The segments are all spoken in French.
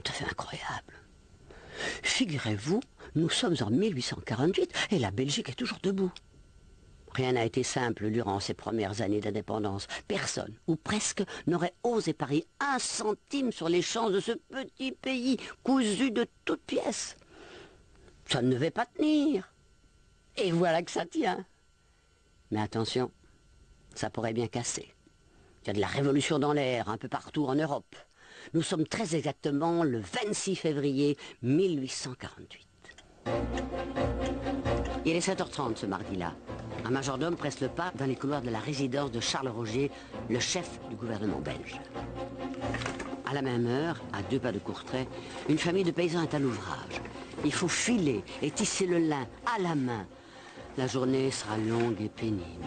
tout à fait incroyable. Figurez-vous, nous sommes en 1848 et la Belgique est toujours debout. Rien n'a été simple durant ces premières années d'indépendance. Personne, ou presque, n'aurait osé parier un centime sur les chances de ce petit pays cousu de toutes pièces. Ça ne devait pas tenir. Et voilà que ça tient. Mais attention, ça pourrait bien casser. Il y a de la révolution dans l'air un peu partout en Europe. Nous sommes très exactement le 26 février 1848. Il est 7h30 ce mardi-là. Un majordome presse le pas dans les couloirs de la résidence de Charles Rogier, le chef du gouvernement belge. À la même heure, à 2 pas de Courtrai, une famille de paysans est à l'ouvrage. Il faut filer et tisser le lin à la main. La journée sera longue et pénible.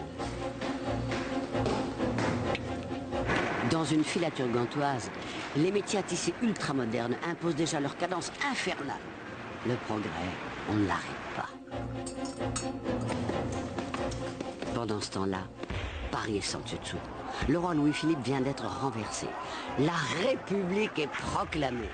Dans une filature gantoise, les métiers à tisser ultramodernes imposent déjà leur cadence infernale. Le progrès, on ne l'arrête pas. Pendant ce temps-là, Paris est sans dessus dessous. Le roi Louis-Philippe vient d'être renversé. La République est proclamée.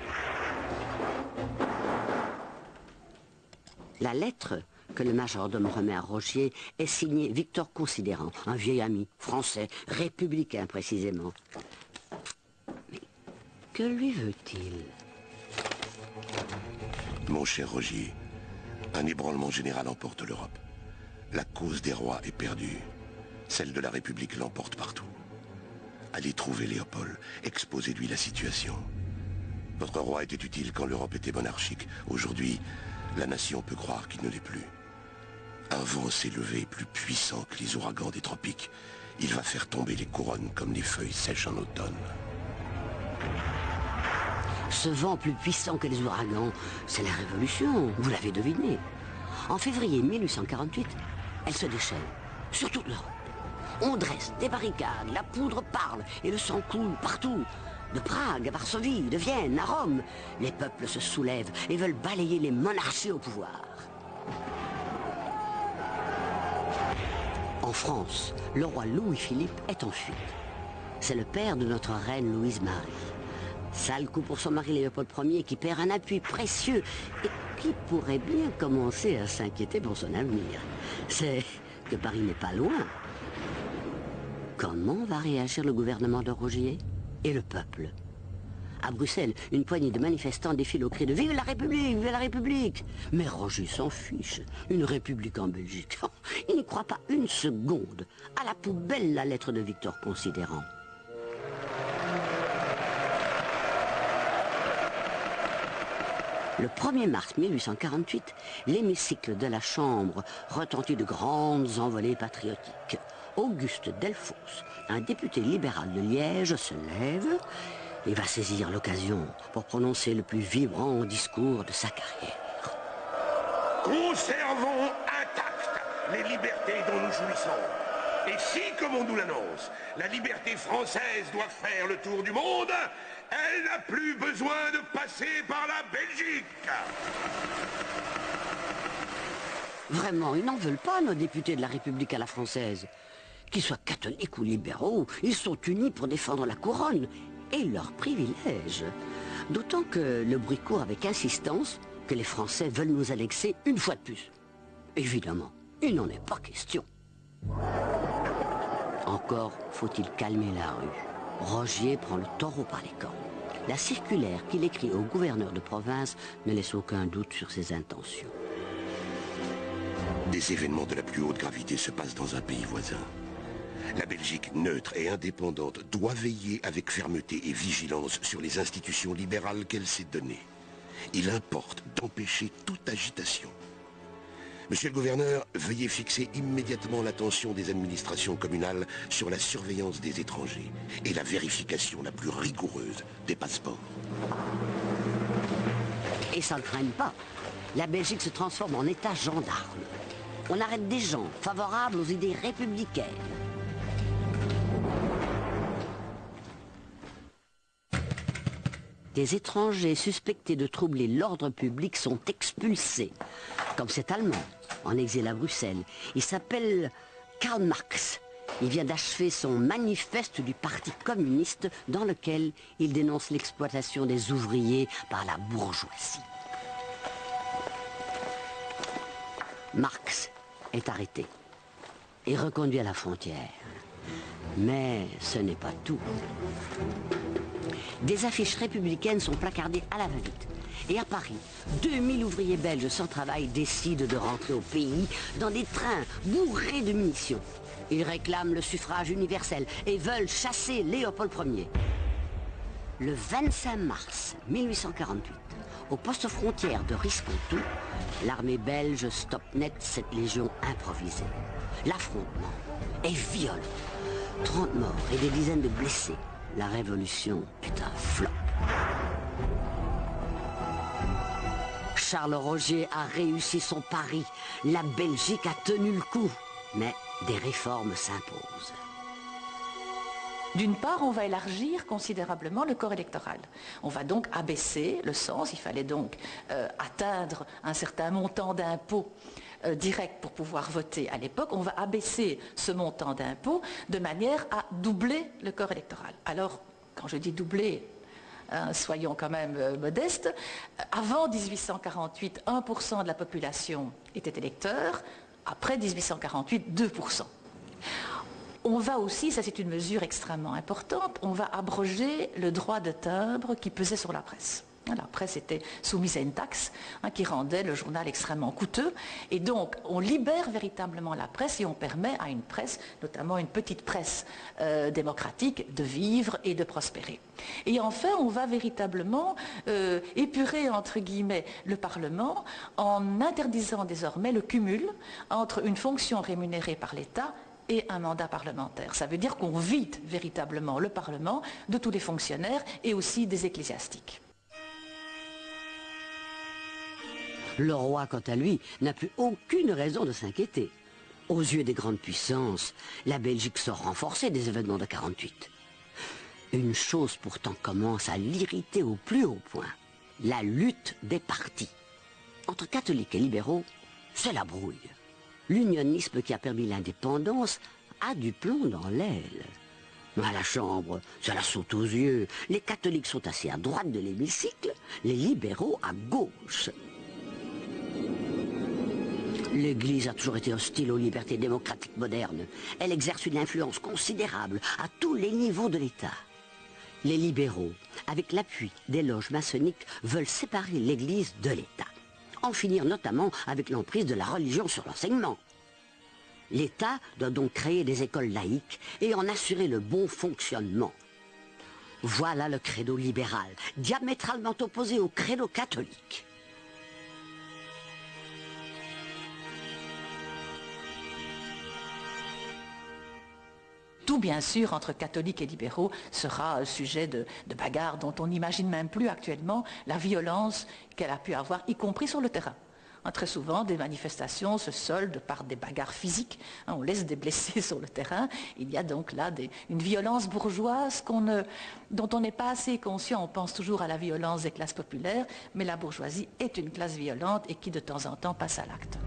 La lettre que le majordome remet à Rogier est signée Victor Considérant, un vieil ami, français, républicain précisément. Mais que lui veut-il? Mon cher Rogier, un ébranlement général emporte l'Europe. La cause des rois est perdue. Celle de la République l'emporte partout. Allez trouver Léopold, exposez-lui la situation. Votre roi était utile quand l'Europe était monarchique. Aujourd'hui, la nation peut croire qu'il ne l'est plus. Un vent s'est levé plus puissant que les ouragans des tropiques. Il va faire tomber les couronnes comme les feuilles sèches en automne. Ce vent plus puissant que les ouragans, c'est la Révolution, vous l'avez deviné. En février 1848, elle se déchaîne sur toute l'Europe. On dresse des barricades, la poudre parle et le sang coule partout. De Prague à Varsovie, de Vienne à Rome, les peuples se soulèvent et veulent balayer les monarchies au pouvoir. En France, le roi Louis-Philippe est en fuite. C'est le père de notre reine Louise-Marie. Sale coup pour son mari Léopold Ier qui perd un appui précieux et qui pourrait bien commencer à s'inquiéter pour son avenir. C'est que Paris n'est pas loin. Comment va réagir le gouvernement de Rogier et le peuple? À Bruxelles, une poignée de manifestants défile au cri de « Vive la République! Vive la République !» Mais Rogier s'en fiche. Une République en Belgique. Il n'y croit pas une seconde. À la poubelle, la lettre de Victor Considérant. Le 1er mars 1848, l'hémicycle de la Chambre retentit de grandes envolées patriotiques. Auguste Delfosse, un député libéral de Liège, se lève et va saisir l'occasion pour prononcer le plus vibrant discours de sa carrière. Conservons intactes les libertés dont nous jouissons. Et si, comme on nous l'annonce, la liberté française doit faire le tour du monde, elle n'a plus besoin de passer par la Belgique. Vraiment, ils n'en veulent pas, nos députés de la République à la française. Qu'ils soient catholiques ou libéraux, ils sont unis pour défendre la couronne et leurs privilèges. D'autant que le bruit court avec insistance que les Français veulent nous annexer une fois de plus. Évidemment, il n'en est pas question. Encore faut-il calmer la rue. Rogier prend le taureau par les cornes. La circulaire qu'il écrit au gouverneur de province ne laisse aucun doute sur ses intentions. Des événements de la plus haute gravité se passent dans un pays voisin. La Belgique, neutre et indépendante, doit veiller avec fermeté et vigilance sur les institutions libérales qu'elle s'est données. Il importe d'empêcher toute agitation. Monsieur le gouverneur, veuillez fixer immédiatement l'attention des administrations communales sur la surveillance des étrangers et la vérification la plus rigoureuse des passeports. Et ça ne traîne pas. La Belgique se transforme en état gendarme. On arrête des gens favorables aux idées républicaines. Des étrangers suspectés de troubler l'ordre public sont expulsés. Comme cet Allemand, en exil à Bruxelles. Il s'appelle Karl Marx. Il vient d'achever son manifeste du Parti communiste dans lequel il dénonce l'exploitation des ouvriers par la bourgeoisie. Marx est arrêté et reconduit à la frontière. Mais ce n'est pas tout. Des affiches républicaines sont placardées à la va-vite. Et à Paris, 2000 ouvriers belges sans travail décident de rentrer au pays dans des trains bourrés de munitions. Ils réclament le suffrage universel et veulent chasser Léopold Ier. Le 25 mars 1848, au poste frontière de Rispontou, l'armée belge stoppe net cette légion improvisée. L'affrontement est violent. 30 morts et des dizaines de blessés. La révolution est un flop. Charles Roger a réussi son pari. La Belgique a tenu le coup. Mais des réformes s'imposent. D'une part, on va élargir considérablement le corps électoral. On va donc abaisser le sens. Il fallait donc atteindre un certain montant d'impôts direct pour pouvoir voter à l'époque. On va abaisser ce montant d'impôts de manière à doubler le corps électoral. Alors, quand je dis doubler, soyons quand même modestes, avant 1848, 1% de la population était électeur. Après 1848, 2%. On va aussi, ça c'est une mesure extrêmement importante, on va abroger le droit de timbre qui pesait sur la presse. La presse était soumise à une taxe qui rendait le journal extrêmement coûteux. Et donc, on libère véritablement la presse et on permet à une presse, notamment une petite presse démocratique, de vivre et de prospérer. Et enfin, on va véritablement épurer, entre guillemets, le Parlement en interdisant désormais le cumul entre une fonction rémunérée par l'État et un mandat parlementaire. Ça veut dire qu'on vide véritablement le Parlement de tous les fonctionnaires et aussi des ecclésiastiques. Le roi, quant à lui, n'a plus aucune raison de s'inquiéter. Aux yeux des grandes puissances, la Belgique sort renforcée des événements de 48. Une chose pourtant commence à l'irriter au plus haut point. La lutte des partis. Entre catholiques et libéraux, c'est la brouille. L'unionisme qui a permis l'indépendance a du plomb dans l'aile. À la Chambre, ça la saute aux yeux. Les catholiques sont assis à droite de l'hémicycle, les libéraux à gauche. L'Église a toujours été hostile aux libertés démocratiques modernes. Elle exerce une influence considérable à tous les niveaux de l'État. Les libéraux, avec l'appui des loges maçonniques, veulent séparer l'Église de l'État. En finir notamment avec l'emprise de la religion sur l'enseignement. L'État doit donc créer des écoles laïques et en assurer le bon fonctionnement. Voilà le credo libéral, diamétralement opposé au credo catholique. Tout, bien sûr, entre catholiques et libéraux sera sujet de bagarres dont on n'imagine même plus actuellement la violence qu'elle a pu avoir, y compris sur le terrain. Très souvent, des manifestations se soldent par des bagarres physiques. On laisse des blessés sur le terrain. Il y a donc là une violence bourgeoise dont on n'est pas assez conscient. On pense toujours à la violence des classes populaires, mais la bourgeoisie est une classe violente et qui de temps en temps passe à l'acte.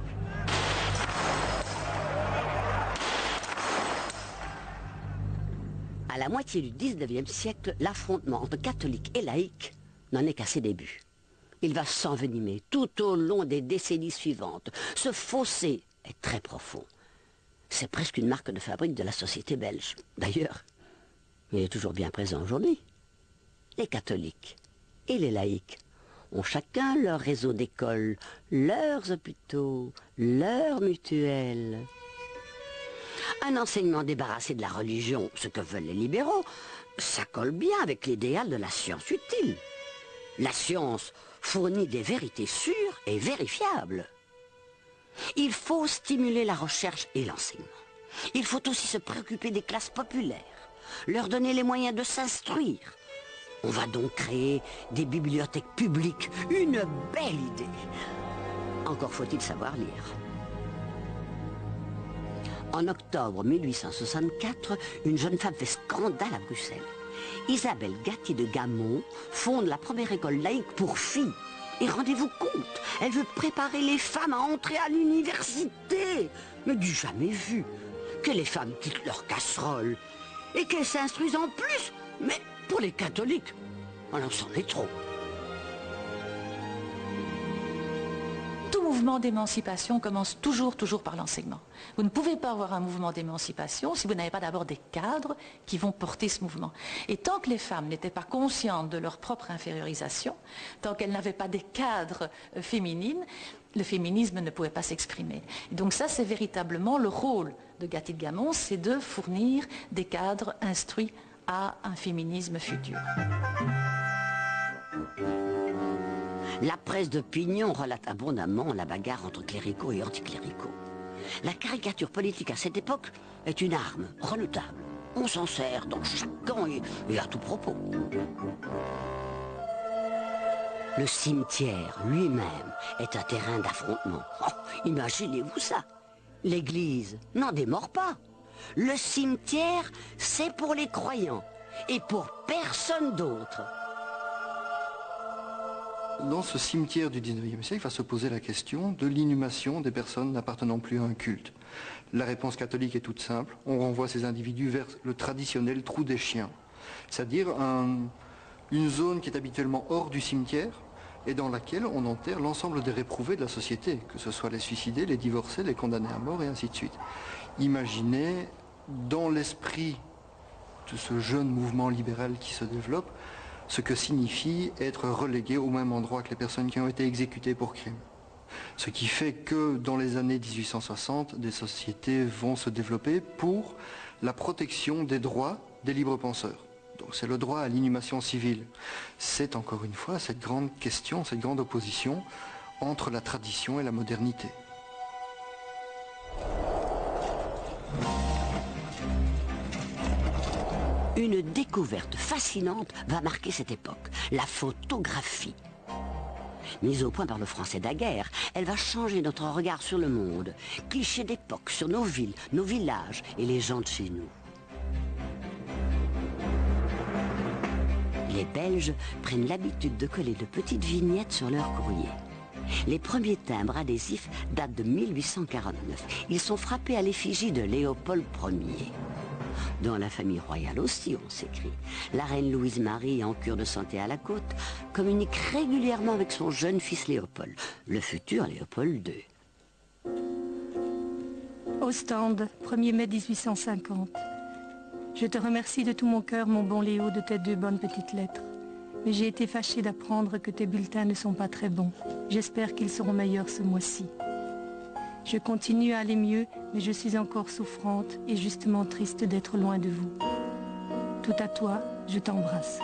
À la moitié du 19e siècle, l'affrontement entre catholiques et laïcs n'en est qu'à ses débuts. Il va s'envenimer tout au long des décennies suivantes. Ce fossé est très profond. C'est presque une marque de fabrique de la société belge. D'ailleurs, il est toujours bien présent aujourd'hui. Les catholiques et les laïcs ont chacun leur réseau d'écoles, leurs hôpitaux, leurs mutuelles. Un enseignement débarrassé de la religion, ce que veulent les libéraux, ça colle bien avec l'idéal de la science utile. La science fournit des vérités sûres et vérifiables. Il faut stimuler la recherche et l'enseignement. Il faut aussi se préoccuper des classes populaires, leur donner les moyens de s'instruire. On va donc créer des bibliothèques publiques, une belle idée. Encore faut-il savoir lire. En octobre 1864, une jeune femme fait scandale à Bruxelles. Isabelle Gatti de Gamont fonde la première école laïque pour filles. Et rendez-vous compte, elle veut préparer les femmes à entrer à l'université. Mais du jamais vu. que les femmes quittent leur casserole et qu'elles s'instruisent en plus. Mais pour les catholiques, alors c'en est trop. Tout mouvement d'émancipation commence toujours par l'enseignement. Vous ne pouvez pas avoir un mouvement d'émancipation si vous n'avez pas d'abord des cadres qui vont porter ce mouvement. Et tant que les femmes n'étaient pas conscientes de leur propre infériorisation, tant qu'elles n'avaient pas des cadres féminines, le féminisme ne pouvait pas s'exprimer. Et donc ça, c'est véritablement le rôle de Gatti de Gamon, c'est de fournir des cadres instruits à un féminisme futur. La presse d'opinion relate abondamment la bagarre entre cléricaux et anticléricaux. La caricature politique à cette époque est une arme redoutable. On s'en sert dans chaque camp et à tout propos. Le cimetière lui-même est un terrain d'affrontement. Oh, imaginez-vous ça. L'Église n'en démord pas. Le cimetière, c'est pour les croyants et pour personne d'autre. Dans ce cimetière du 19e siècle va se poser la question de l'inhumation des personnes n'appartenant plus à un culte. La réponse catholique est toute simple. On renvoie ces individus vers le traditionnel trou des chiens, c'est-à-dire une zone qui est habituellement hors du cimetière et dans laquelle on enterre l'ensemble des réprouvés de la société, que ce soit les suicidés, les divorcés, les condamnés à mort et ainsi de suite. Imaginez, dans l'esprit de ce jeune mouvement libéral qui se développe, ce que signifie être relégué au même endroit que les personnes qui ont été exécutées pour crime. Ce qui fait que dans les années 1860, des sociétés vont se développer pour la protection des droits des libres penseurs. Donc c'est le droit à l'inhumation civile. C'est encore une fois cette grande question, cette grande opposition entre la tradition et la modernité. Une découverte fascinante va marquer cette époque, la photographie. Mise au point par le français daguerre, elle va changer notre regard sur le monde, clichés d'époque sur nos villes, nos villages et les gens de chez nous. Les Belges prennent l'habitude de coller de petites vignettes sur leur courrier. Les premiers timbres adhésifs datent de 1849. Ils sont frappés à l'effigie de Léopold Ier. Dans la famille royale aussi, on s'écrit. La reine Louise-Marie, en cure de santé à la côte, communique régulièrement avec son jeune fils Léopold, le futur Léopold II. Ostende, 1er mai 1850. Je te remercie de tout mon cœur, mon bon Léo, de tes 2 bonnes petites lettres. Mais j'ai été fâchée d'apprendre que tes bulletins ne sont pas très bons. J'espère qu'ils seront meilleurs ce mois-ci. Je continue à aller mieux, mais je suis encore souffrante et justement triste d'être loin de vous. Tout à toi, je t'embrasse.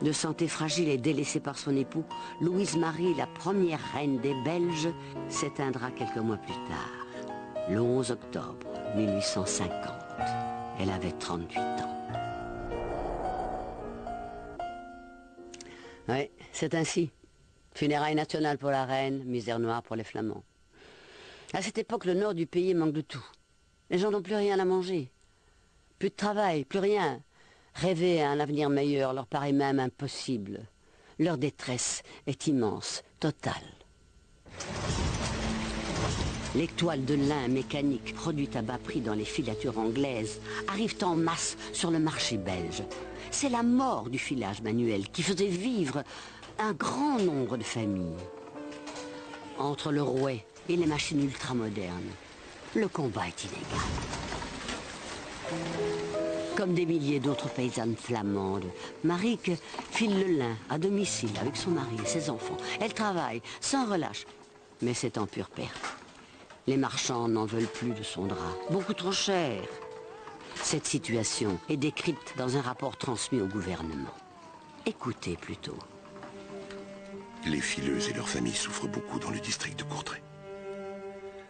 De santé fragile et délaissée par son époux, Louise-Marie, la première reine des Belges, s'éteindra quelques mois plus tard, le 11 octobre 1850. Elle avait 38 ans. Oui, c'est ainsi. Funérailles nationales pour la reine, misère noire pour les Flamands. À cette époque, le nord du pays manque de tout. Les gens n'ont plus rien à manger. Plus de travail, plus rien. Rêver à un avenir meilleur leur paraît même impossible. Leur détresse est immense, totale. Les toiles de lin mécanique produites à bas prix dans les filatures anglaises arrivent en masse sur le marché belge. C'est la mort du filage manuel qui faisait vivre un grand nombre de familles. Entre le rouet et les machines ultramodernes, le combat est inégal. Comme des milliers d'autres paysannes flamandes, Marieke file le lin à domicile avec son mari et ses enfants. Elle travaille sans relâche, mais c'est en pure perte. Les marchands n'en veulent plus de son drap, beaucoup trop cher. Cette situation est décrite dans un rapport transmis au gouvernement. Écoutez plutôt. Les fileuses et leurs familles souffrent beaucoup dans le district de Courtrai.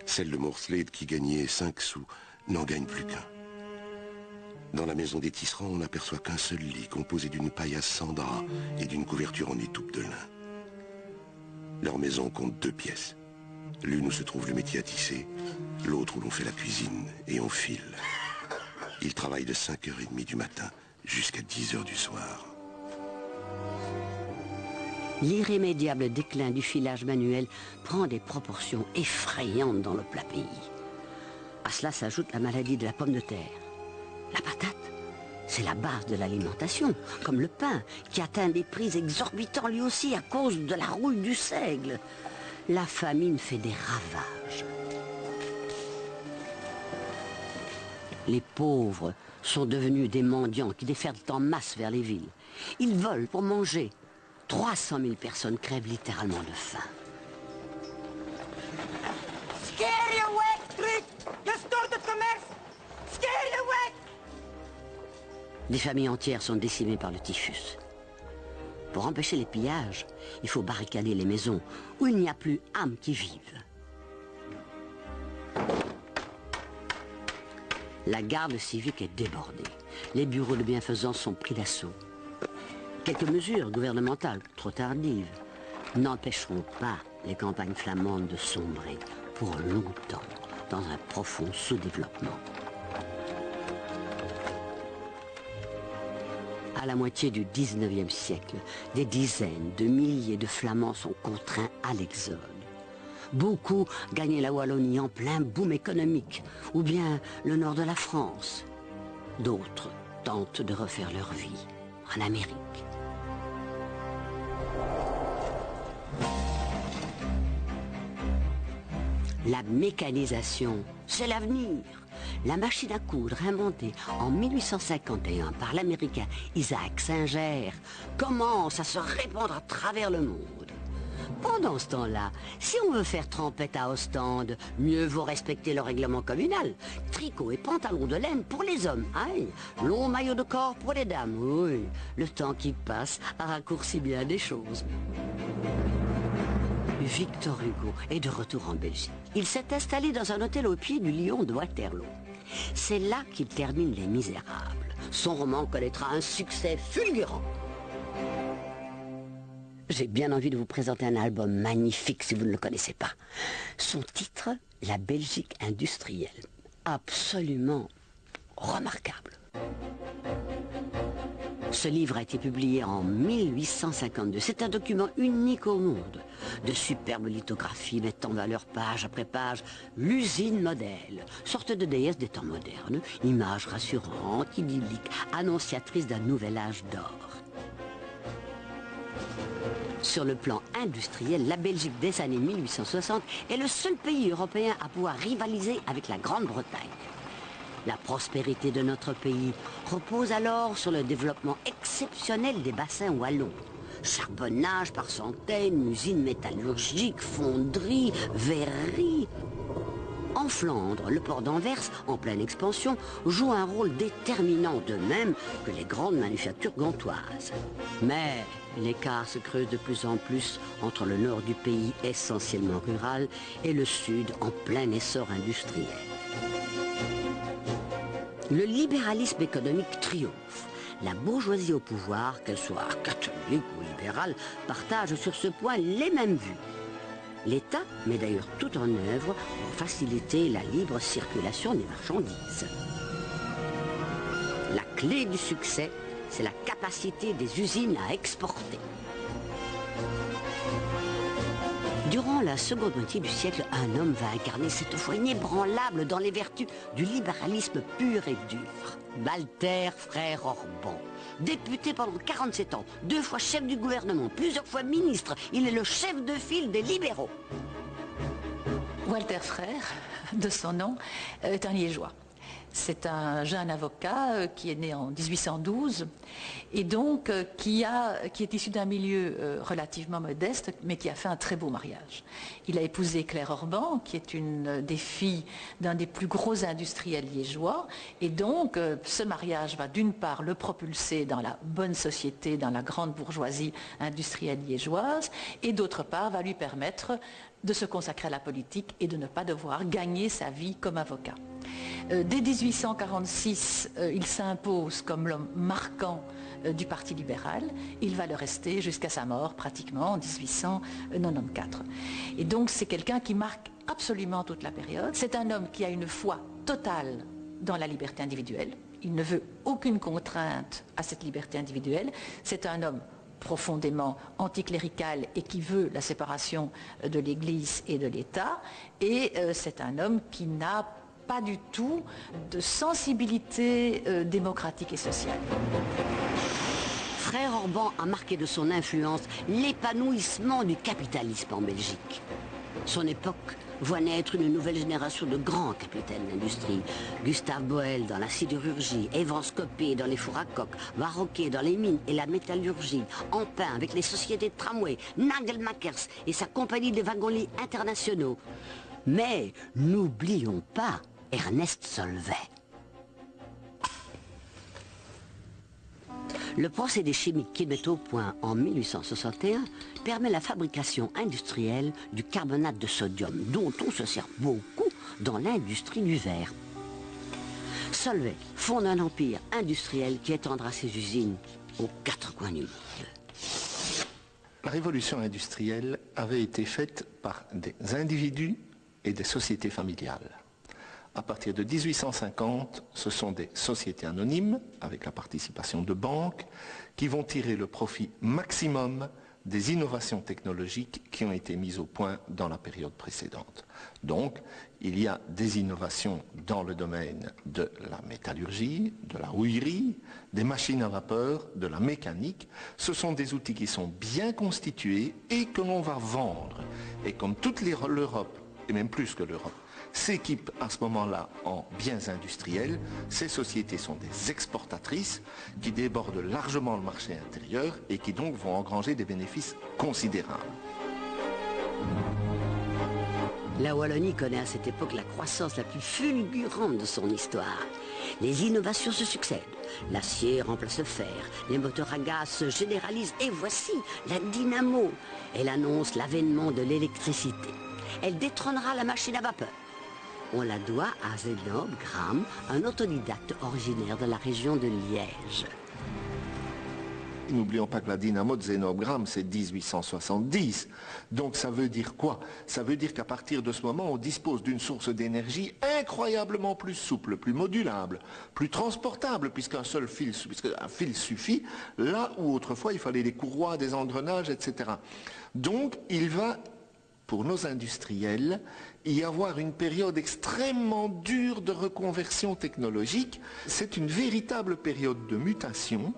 Celle de Morslade qui gagnait 5 sous n'en gagne plus qu'un. Dans la maison des tisserands, on n'aperçoit qu'un seul lit composé d'une paillasse sans drap et d'une couverture en étoupe de lin. Leur maison compte 2 pièces. L'une où se trouve le métier à tisser, l'autre où l'on fait la cuisine et on file. Ils travaillent de 5h30 du matin jusqu'à 10h du soir. L'irrémédiable déclin du filage manuel prend des proportions effrayantes dans le plat pays. À cela s'ajoute la maladie de la pomme de terre. La patate, c'est la base de l'alimentation, comme le pain, qui atteint des prix exorbitants lui aussi à cause de la rouille du seigle. La famine fait des ravages. Les pauvres sont devenus des mendiants qui déferlent en masse vers les villes. Ils volent pour manger. 300 000 personnes crèvent littéralement de faim. Des familles entières sont décimées par le typhus. Pour empêcher les pillages, il faut barricader les maisons où il n'y a plus âme qui vive. La garde civique est débordée. Les bureaux de bienfaisance sont pris d'assaut. Quelques mesures gouvernementales, trop tardives, n'empêcheront pas les campagnes flamandes de sombrer pour longtemps dans un profond sous-développement. À la moitié du 19e siècle, des dizaines de milliers de Flamands sont contraints à l'exode. Beaucoup gagnaient la Wallonie en plein boom économique, ou bien le nord de la France. D'autres tentent de refaire leur vie en Amérique. La mécanisation, c'est l'avenir. La machine à coudre inventée en 1851 par l'Américain Isaac Singer commence à se répandre à travers le monde. Pendant ce temps-là, si on veut faire trempette à Ostende, mieux vaut respecter le règlement communal. Tricot et pantalon de laine pour les hommes, aïe, long maillot de corps pour les dames, oui. Le temps qui passe a raccourci bien des choses. Victor Hugo est de retour en Belgique. Il s'est installé dans un hôtel au pied du Lion de Waterloo. C'est là qu'il termine Les Misérables. Son roman connaîtra un succès fulgurant. J'ai bien envie de vous présenter un album magnifique si vous ne le connaissez pas. Son titre, La Belgique industrielle. Absolument remarquable. Ce livre a été publié en 1852. C'est un document unique au monde. De superbes lithographies mettent en valeur page après page l'usine modèle, sorte de déesse des temps modernes, image rassurante, idyllique, annonciatrice d'un nouvel âge d'or. Sur le plan industriel, la Belgique des années 1860 est le seul pays européen à pouvoir rivaliser avec la Grande-Bretagne. La prospérité de notre pays repose alors sur le développement exceptionnel des bassins wallons. Charbonnage par centaines, usines métallurgiques, fonderies, verreries. En Flandre, le port d'Anvers, en pleine expansion, joue un rôle déterminant, de même que les grandes manufactures gantoises. Mais l'écart se creuse de plus en plus entre le nord du pays, essentiellement rural, et le sud, en plein essor industriel. Le libéralisme économique triomphe. La bourgeoisie au pouvoir, qu'elle soit catholique ou libérale, partage sur ce point les mêmes vues. L'État met d'ailleurs tout en œuvre pour faciliter la libre circulation des marchandises. La clé du succès, c'est la capacité des usines à exporter. Durant la seconde moitié du siècle, un homme va incarner cette foi inébranlable dans les vertus du libéralisme pur et dur. Walter Frère Orban. Député pendant 47 ans, 2 fois chef du gouvernement, plusieurs fois ministre, il est le chef de file des libéraux. Walter Frère, de son nom, est un Liégeois. C'est un jeune avocat qui est né en 1812 et donc qui est issu d'un milieu relativement modeste mais qui a fait un très beau mariage. Il a épousé Claire Orban qui est une des filles d'un des plus gros industriels liégeois et donc ce mariage va d'une part le propulser dans la bonne société, dans la grande bourgeoisie industrielle liégeoise et d'autre part va lui permettre de se consacrer à la politique et de ne pas devoir gagner sa vie comme avocat. Dès 1846, il s'impose comme l'homme marquant du Parti libéral. Il va le rester jusqu'à sa mort, pratiquement, en 1894. Et donc, c'est quelqu'un qui marque absolument toute la période. C'est un homme qui a une foi totale dans la liberté individuelle. Il ne veut aucune contrainte à cette liberté individuelle. C'est un homme profondément anticlérical et qui veut la séparation de l'Église et de l'État. Et c'est un homme qui n'a pas du tout de sensibilité démocratique et sociale. Frère Orban a marqué de son influence l'épanouissement du capitalisme en Belgique. Son époque voit naître une nouvelle génération de grands capitaines d'industrie. Gustave Boel dans la sidérurgie, Evans Copé dans les fours à coke, Varroquet dans les mines et la métallurgie, Ampin avec les sociétés de tramway, Nagelmakers et sa compagnie de wagons-lits internationaux. Mais n'oublions pas Ernest Solvay. Le procédé chimique qu'il met au point en 1861 permet la fabrication industrielle du carbonate de sodium, dont on se sert beaucoup dans l'industrie du verre. Solvay fonde un empire industriel qui étendra ses usines aux quatre coins du monde. La révolution industrielle avait été faite par des individus et des sociétés familiales. À partir de 1850, ce sont des sociétés anonymes, avec la participation de banques, qui vont tirer le profit maximum des innovations technologiques qui ont été mises au point dans la période précédente. Donc, il y a des innovations dans le domaine de la métallurgie, de la houillerie, des machines à vapeur, de la mécanique. Ce sont des outils qui sont bien constitués et que l'on va vendre. Et comme toute l'Europe, et même plus que l'Europe, s'équipent à ce moment-là en biens industriels, ces sociétés sont des exportatrices qui débordent largement le marché intérieur et qui donc vont engranger des bénéfices considérables. La Wallonie connaît à cette époque la croissance la plus fulgurante de son histoire. Les innovations se succèdent. L'acier remplace le fer, les moteurs à gaz se généralisent et voici la dynamo. Elle annonce l'avènement de l'électricité. Elle détrônera la machine à vapeur. On la doit à Zénobe Gramme, un autodidacte originaire de la région de Liège. N'oublions pas que la dynamo de Zénobe Gramme, c'est 1870. Donc ça veut dire quoi? Ça veut dire qu'à partir de ce moment, on dispose d'une source d'énergie incroyablement plus souple, plus modulable, plus transportable, puisqu'un fil suffit, là où autrefois il fallait des courroies, des engrenages, etc. Donc il va, pour nos industriels, y avoir une période extrêmement dure de reconversion technologique. C'est une véritable période de mutation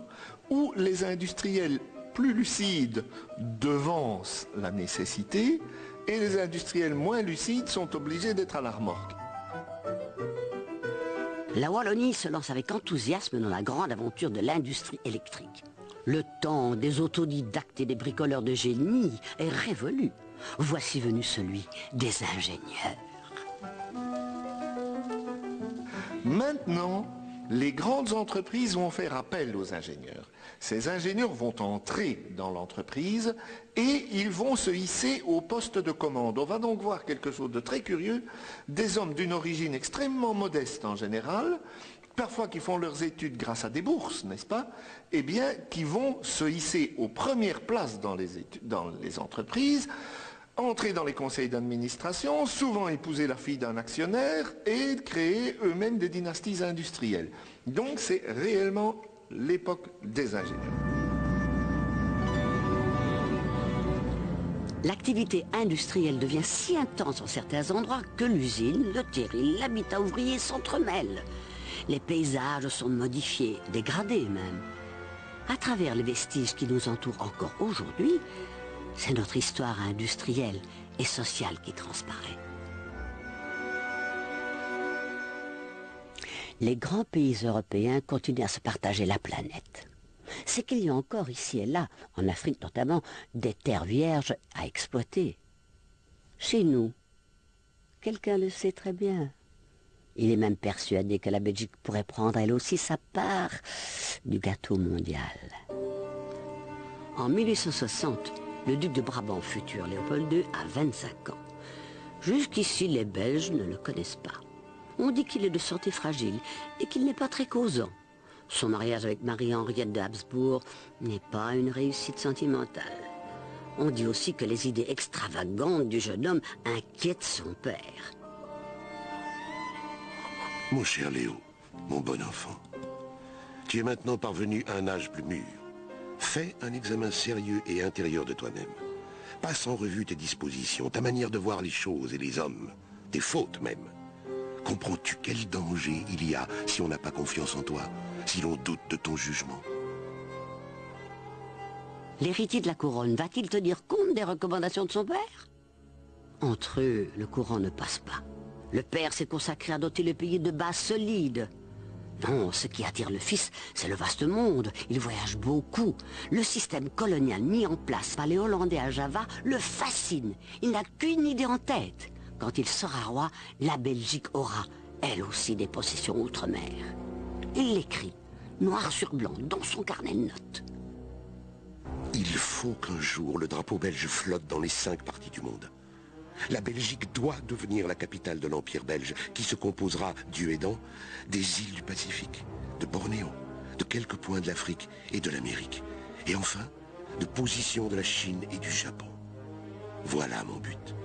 où les industriels plus lucides devancent la nécessité et les industriels moins lucides sont obligés d'être à la remorque. La Wallonie se lance avec enthousiasme dans la grande aventure de l'industrie électrique. Le temps des autodidactes et des bricoleurs de génie est révolu. Voici venu celui des ingénieurs. Maintenant, les grandes entreprises vont faire appel aux ingénieurs. Ces ingénieurs vont entrer dans l'entreprise et ils vont se hisser au poste de commande. On va donc voir quelque chose de très curieux, des hommes d'une origine extrêmement modeste en général, parfois qui font leurs études grâce à des bourses, n'est-ce pas? Eh bien, qui vont se hisser aux premières places dans les entreprises, entrer dans les conseils d'administration, souvent épouser la fille d'un actionnaire et créer eux-mêmes des dynasties industrielles. Donc c'est réellement l'époque des ingénieurs. L'activité industrielle devient si intense en certains endroits que l'usine, le terril, l'habitat ouvrier s'entremêlent. Les paysages sont modifiés, dégradés même. À travers les vestiges qui nous entourent encore aujourd'hui, c'est notre histoire industrielle et sociale qui transparaît. Les grands pays européens continuent à se partager la planète. C'est qu'il y a encore ici et là, en Afrique notamment, des terres vierges à exploiter. Chez nous, quelqu'un le sait très bien. Il est même persuadé que la Belgique pourrait prendre elle aussi sa part du gâteau mondial. En 1860, le duc de Brabant futur, Léopold II, a 25 ans. Jusqu'ici, les Belges ne le connaissent pas. On dit qu'il est de santé fragile et qu'il n'est pas très causant. Son mariage avec Marie-Henriette de Habsbourg n'est pas une réussite sentimentale. On dit aussi que les idées extravagantes du jeune homme inquiètent son père. Mon cher Léo, mon bon enfant, tu es maintenant parvenu à un âge plus mûr. Fais un examen sérieux et intérieur de toi-même. Passe en revue tes dispositions, ta manière de voir les choses et les hommes, tes fautes même. Comprends-tu quel danger il y a si on n'a pas confiance en toi, si l'on doute de ton jugement? L'héritier de la couronne va-t-il tenir compte des recommandations de son père? Entre eux, le courant ne passe pas. Le père s'est consacré à doter le pays de bases solides. Non, ce qui attire le fils, c'est le vaste monde. Il voyage beaucoup. Le système colonial mis en place par les Hollandais à Java le fascine. Il n'a qu'une idée en tête. Quand il sera roi, la Belgique aura, elle aussi, des possessions outre-mer. Il l'écrit, noir sur blanc, dans son carnet de notes. Il faut qu'un jour le drapeau belge flotte dans les 5 parties du monde. La Belgique doit devenir la capitale de l'Empire belge, qui se composera, Dieu aidant, des îles du Pacifique, de Bornéo, de quelques points de l'Afrique et de l'Amérique, et enfin, de positions de la Chine et du Japon. Voilà mon but.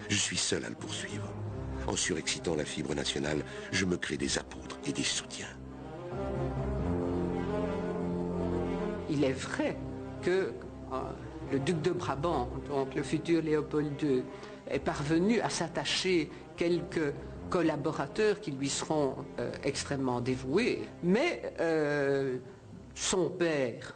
Je suis seul à le poursuivre. En surexcitant la fibre nationale, je me crée des apôtres et des soutiens. Il est vrai que le duc de Brabant, donc le futur Léopold II, est parvenu à s'attacher quelques collaborateurs qui lui seront extrêmement dévoués, mais son père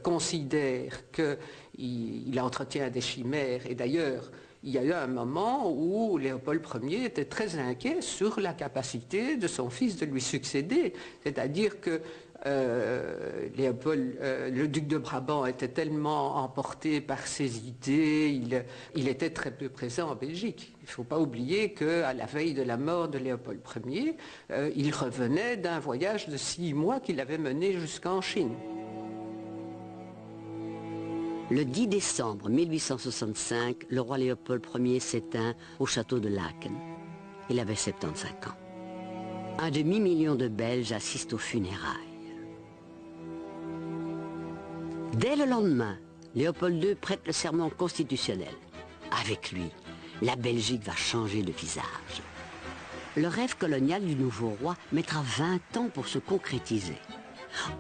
considère qu'il entretient des chimères, et d'ailleurs il y a eu un moment où Léopold Ier était très inquiet sur la capacité de son fils de lui succéder, c'est-à-dire que le duc de Brabant était tellement emporté par ses idées, il était très peu présent en Belgique. Il ne faut pas oublier qu'à la veille de la mort de Léopold Ier, il revenait d'un voyage de 6 mois qu'il avait mené jusqu'en Chine. Le 10 décembre 1865, le roi Léopold Ier s'éteint au château de Laeken. Il avait 75 ans. Un demi-million de Belges assistent aux funérailles. Dès le lendemain, Léopold II prête le serment constitutionnel. Avec lui, la Belgique va changer de visage. Le rêve colonial du nouveau roi mettra 20 ans pour se concrétiser.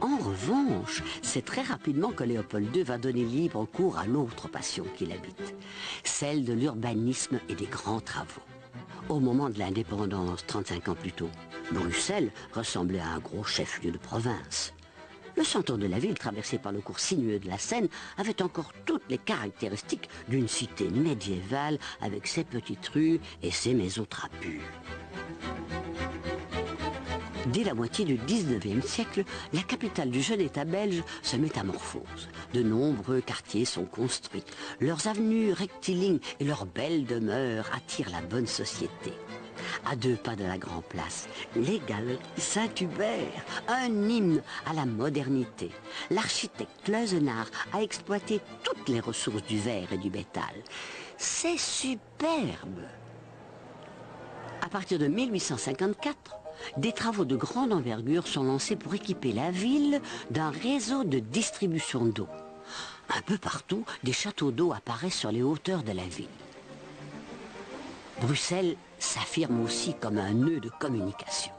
En revanche, c'est très rapidement que Léopold II va donner libre cours à l'autre passion qui l'habite, celle de l'urbanisme et des grands travaux. Au moment de l'indépendance, 35 ans plus tôt, Bruxelles ressemblait à un gros chef-lieu de province. Le centre de la ville, traversé par le cours sinueux de la Seine, avait encore toutes les caractéristiques d'une cité médiévale avec ses petites rues et ses maisons trapues. Dès la moitié du 19e siècle, la capitale du jeune État belge se métamorphose. De nombreux quartiers sont construits. Leurs avenues rectilignes et leurs belles demeures attirent la bonne société. À 2 pas de la Grand Place, les Galeries Saint-Hubert, un hymne à la modernité. L'architecte Cleusenard a exploité toutes les ressources du verre et du métal. C'est superbe. À partir de 1854, des travaux de grande envergure sont lancés pour équiper la ville d'un réseau de distribution d'eau. Un peu partout, des châteaux d'eau apparaissent sur les hauteurs de la ville. Bruxelles s'affirme aussi comme un nœud de communication.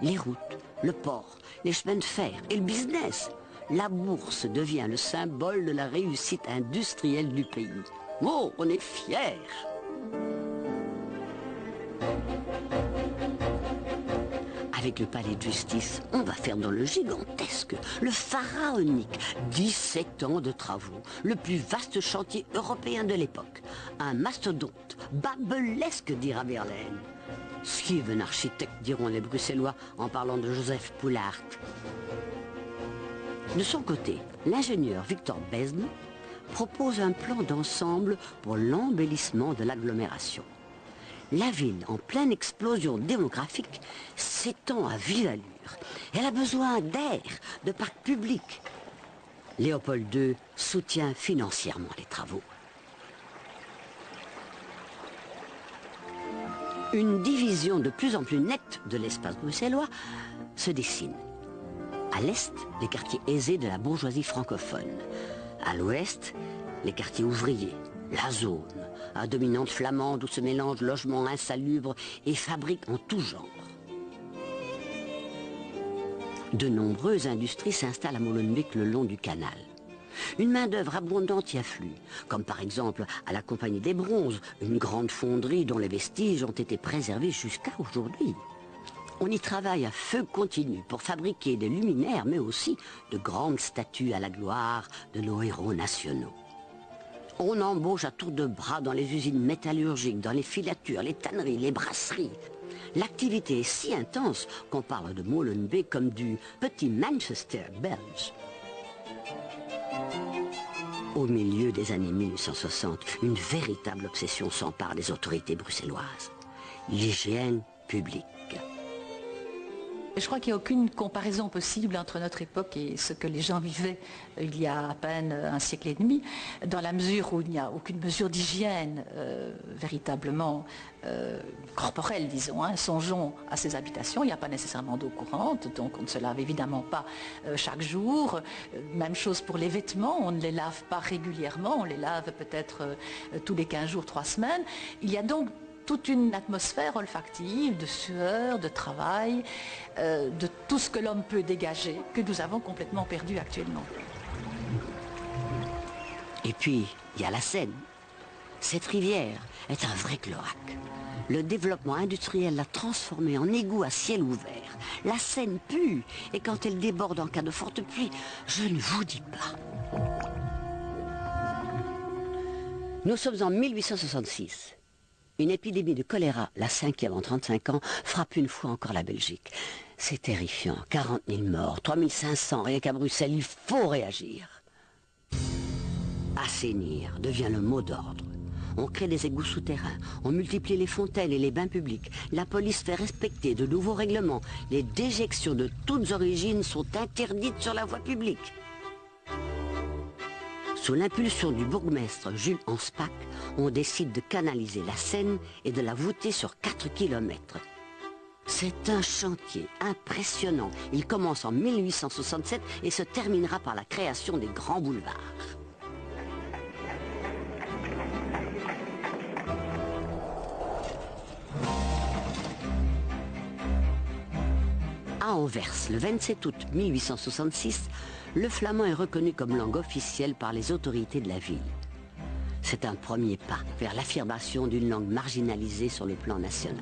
Les routes, le port, les chemins de fer et le business. La bourse devient le symbole de la réussite industrielle du pays. Oh, on est fiers! Avec le palais de justice, on va faire dans le gigantesque, le pharaonique, 17 ans de travaux, le plus vaste chantier européen de l'époque. Un mastodonte, babelesque, dira Verlaine. Schieven architecte, diront les Bruxellois en parlant de Joseph Poulaert. De son côté, l'ingénieur Victor Besme propose un plan d'ensemble pour l'embellissement de l'agglomération. La ville, en pleine explosion démographique, s'étend à vive allure. Elle a besoin d'air, de parcs publics. Léopold II soutient financièrement les travaux. Une division de plus en plus nette de l'espace bruxellois se dessine. À l'est, les quartiers aisés de la bourgeoisie francophone. À l'ouest, les quartiers ouvriers, la zone, à dominante flamande où se mélangent logements insalubres et fabriques en tout genre. De nombreuses industries s'installent à Molenbeek le long du canal. Une main-d'œuvre abondante y afflue, comme par exemple à la Compagnie des Bronzes, une grande fonderie dont les vestiges ont été préservés jusqu'à aujourd'hui. On y travaille à feu continu pour fabriquer des luminaires, mais aussi de grandes statues à la gloire de nos héros nationaux. On embauche à tour de bras dans les usines métallurgiques, dans les filatures, les tanneries, les brasseries. L'activité est si intense qu'on parle de Molenbeek comme du petit Manchester belge. Au milieu des années 1860, une véritable obsession s'empare des autorités bruxelloises. L'hygiène publique. Je crois qu'il n'y a aucune comparaison possible entre notre époque et ce que les gens vivaient il y a à peine un siècle et demi, dans la mesure où il n'y a aucune mesure d'hygiène véritablement corporelle, disons. Songeons à ces habitations, il n'y a pas nécessairement d'eau courante, donc on ne se lave évidemment pas chaque jour. Même chose pour les vêtements, on ne les lave pas régulièrement, on les lave peut-être tous les 15 jours, 3 semaines. Il y a donc toute une atmosphère olfactive, de sueur, de travail, de tout ce que l'homme peut dégager, que nous avons complètement perdu actuellement. Et puis, il y a la Seine. Cette rivière est un vrai cloaque. Le développement industriel l'a transformée en égout à ciel ouvert. La Seine pue, et quand elle déborde en cas de forte pluie, je ne vous dis pas. Nous sommes en 1866. Une épidémie de choléra, la 5e en 35 ans, frappe une fois encore la Belgique. C'est terrifiant, 40 000 morts, 3 500 rien qu'à Bruxelles, il faut réagir. Assainir devient le mot d'ordre. On crée des égouts souterrains, on multiplie les fontaines et les bains publics. La police fait respecter de nouveaux règlements. Les déjections de toutes origines sont interdites sur la voie publique. Sous l'impulsion du bourgmestre Jules Anspach, on décide de canaliser la Seine et de la voûter sur 4 kilomètres. C'est un chantier impressionnant. Il commence en 1867 et se terminera par la création des grands boulevards. À Anvers, le 27 août 1866, le flamand est reconnu comme langue officielle par les autorités de la ville. C'est un premier pas vers l'affirmation d'une langue marginalisée sur le plan national.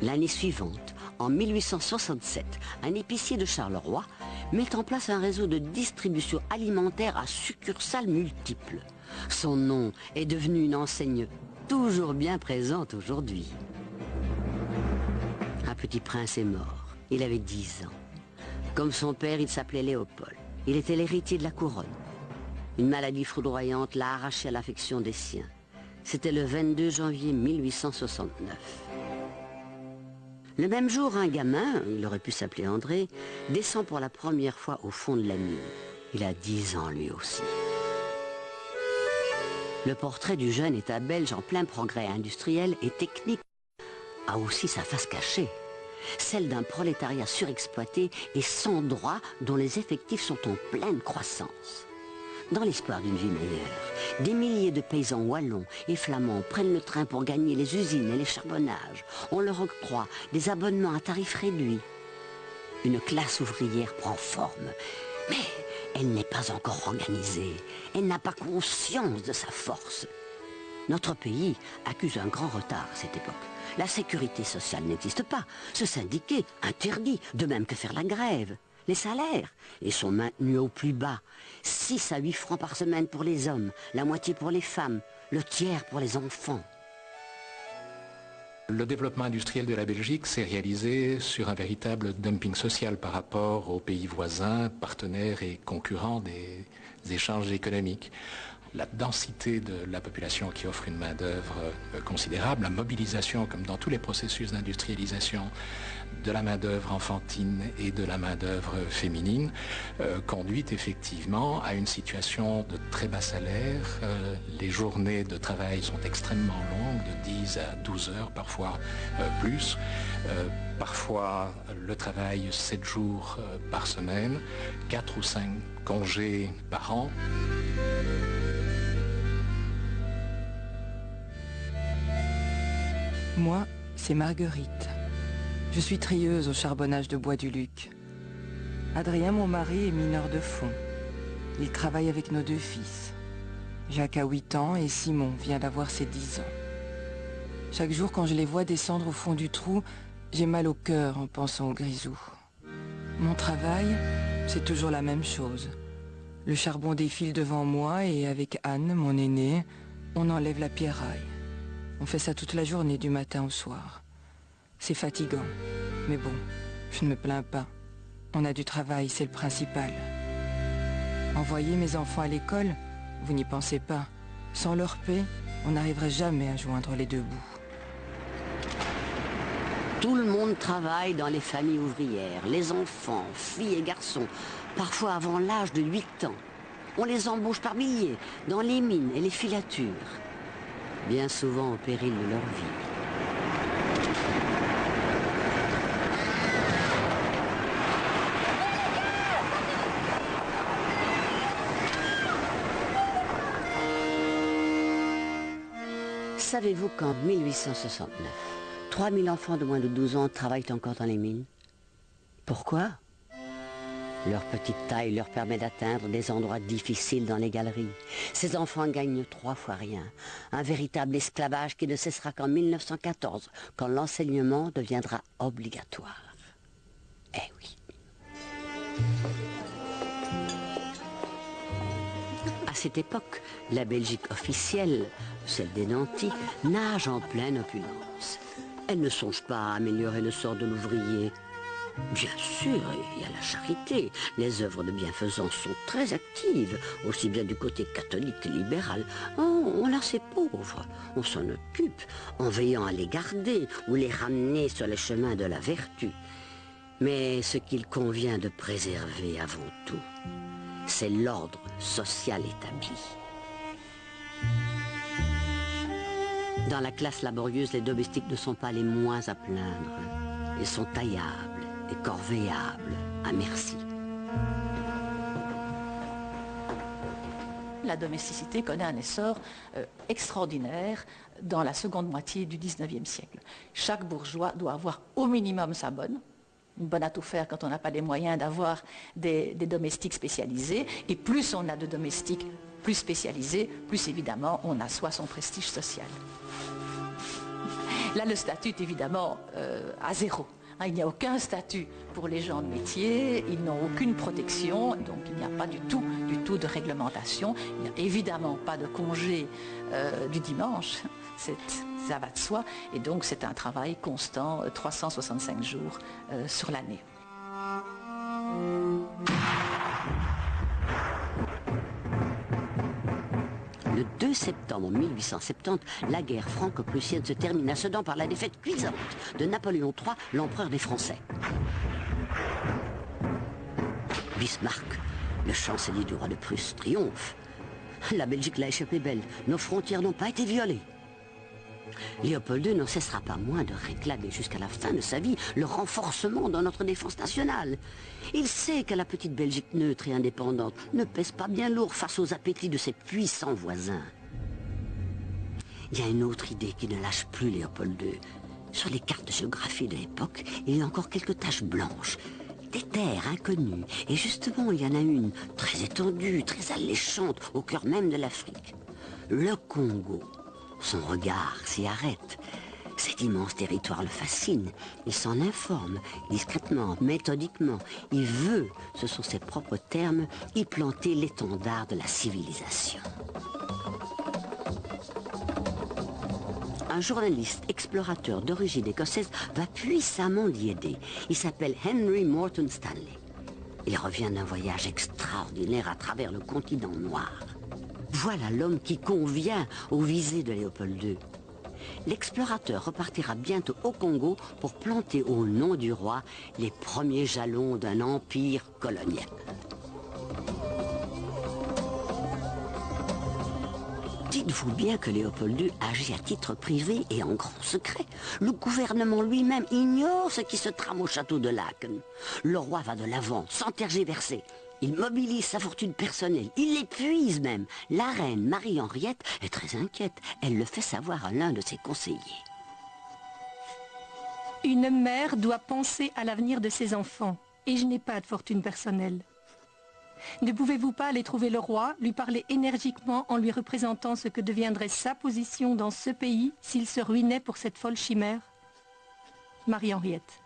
L'année suivante, en 1867, un épicier de Charleroi met en place un réseau de distribution alimentaire à succursales multiples. Son nom est devenu une enseigne toujours bien présente aujourd'hui. Un petit prince est mort. Il avait 10 ans. Comme son père, il s'appelait Léopold. Il était l'héritier de la couronne. Une maladie foudroyante l'a arraché à l'affection des siens. C'était le 22 janvier 1869. Le même jour, un gamin, il aurait pu s'appeler André, descend pour la première fois au fond de la mine. Il a 10 ans lui aussi. Le portrait du jeune État belge en plein progrès industriel et technique a aussi sa face cachée. Celle d'un prolétariat surexploité et sans droit dont les effectifs sont en pleine croissance. Dans l'espoir d'une vie meilleure, des milliers de paysans wallons et flamands prennent le train pour gagner les usines et les charbonnages. On leur octroie des abonnements à tarif réduit. Une classe ouvrière prend forme, mais elle n'est pas encore organisée. Elle n'a pas conscience de sa force. Notre pays accuse un grand retard à cette époque. La sécurité sociale n'existe pas. Se syndiquer, interdit, de même que faire la grève. Les salaires, ils sont maintenus au plus bas. 6 à 8 francs par semaine pour les hommes, la moitié pour les femmes, le tiers pour les enfants. Le développement industriel de la Belgique s'est réalisé sur un véritable dumping social par rapport aux pays voisins, partenaires et concurrents des échanges économiques. La densité de la population qui offre une main-d'œuvre considérable, la mobilisation, comme dans tous les processus d'industrialisation, de la main-d'œuvre enfantine et de la main-d'œuvre féminine, conduit effectivement à une situation de très bas salaire. Les journées de travail sont extrêmement longues, de 10 à 12 heures, parfois plus. Parfois le travail 7 jours par semaine, 4 ou 5 congés par an. Moi, c'est Marguerite. Je suis trieuse au charbonnage de bois du Luc. Adrien, mon mari, est mineur de fond. Il travaille avec nos 2 fils. Jacques a 8 ans et Simon vient d'avoir ses 10 ans. Chaque jour, quand je les vois descendre au fond du trou, j'ai mal au cœur en pensant au Grisou. Mon travail, c'est toujours la même chose. Le charbon défile devant moi et avec Anne, mon aînée, on enlève la pierraille. On fait ça toute la journée, du matin au soir. C'est fatigant, mais bon, je ne me plains pas. On a du travail, c'est le principal. Envoyer mes enfants à l'école, vous n'y pensez pas. Sans leur paix, on n'arriverait jamais à joindre les 2 bouts. Tout le monde travaille dans les familles ouvrières, les enfants, filles et garçons, parfois avant l'âge de 8 ans. On les embauche par milliers dans les mines et les filatures, bien souvent au péril de leur vie. Savez-vous qu'en 1869, 3000 enfants de moins de 12 ans travaillent encore dans les mines? Pourquoi? Leur petite taille leur permet d'atteindre des endroits difficiles dans les galeries. Ces enfants gagnent 3 fois rien. Un véritable esclavage qui ne cessera qu'en 1914, quand l'enseignement deviendra obligatoire. Eh oui. À cette époque, la Belgique officielle, celle des nantis, nage en pleine opulence. Elle ne songe pas à améliorer le sort de l'ouvrier. Bien sûr, il y a la charité. Les œuvres de bienfaisance sont très actives, aussi bien du côté catholique que libéral. Oh, on a ces pauvres, on s'en occupe, en veillant à les garder ou les ramener sur les chemins de la vertu. Mais ce qu'il convient de préserver avant tout, c'est l'ordre social établi. Dans la classe laborieuse, les domestiques ne sont pas les moins à plaindre. Ils sont taillables et corvéables à merci. La domesticité connaît un essor extraordinaire dans la seconde moitié du XIXe siècle. Chaque bourgeois doit avoir au minimum sa bonne. Une bonne à tout faire quand on n'a pas les moyens d'avoir des domestiques spécialisés. Et plus on a de domestiques plus spécialisés, plus évidemment on assoit son prestige social. Là, le statut est évidemment à zéro. Il n'y a aucun statut pour les gens de métier, ils n'ont aucune protection, donc il n'y a pas du tout de réglementation. Il n'y a évidemment pas de congé du dimanche, ça va de soi, et donc c'est un travail constant, 365 jours sur l'année. Le 2 septembre 1870, la guerre franco-prussienne se termine à Sedan par la défaite cuisante de Napoléon III, l'empereur des Français. Bismarck, le chancelier du roi de Prusse, triomphe. La Belgique l'a échappé belle, nos frontières n'ont pas été violées. Léopold II n'en cessera pas moins de réclamer jusqu'à la fin de sa vie le renforcement dans notre défense nationale. Il sait que la petite Belgique neutre et indépendante ne pèse pas bien lourd face aux appétits de ses puissants voisins. Il y a une autre idée qui ne lâche plus Léopold II. Sur les cartes de géographie de l'époque, il y a encore quelques taches blanches, des terres inconnues. Et justement, il y en a une très étendue, très alléchante, au cœur même de l'Afrique. Le Congo. Son regard s'y arrête. Cet immense territoire le fascine. Il s'en informe, discrètement, méthodiquement. Il veut, ce sont ses propres termes, y planter l'étendard de la civilisation. Un journaliste explorateur d'origine écossaise va puissamment l'y aider. Il s'appelle Henry Morton Stanley. Il revient d'un voyage extraordinaire à travers le continent noir. Voilà l'homme qui convient aux visées de Léopold II. L'explorateur repartira bientôt au Congo pour planter au nom du roi les premiers jalons d'un empire colonial. Dites-vous bien que Léopold II agit à titre privé et en grand secret. Le gouvernement lui-même ignore ce qui se trame au château de Laeken. Le roi va de l'avant, sans tergiverser. Il mobilise sa fortune personnelle, il l'épuise même. La reine Marie-Henriette est très inquiète. Elle le fait savoir à l'un de ses conseillers. Une mère doit penser à l'avenir de ses enfants. et je n'ai pas de fortune personnelle. Ne pouvez-vous pas aller trouver le roi, lui parler énergiquement en lui représentant ce que deviendrait sa position dans ce pays s'il se ruinait pour cette folle chimère? Marie-Henriette.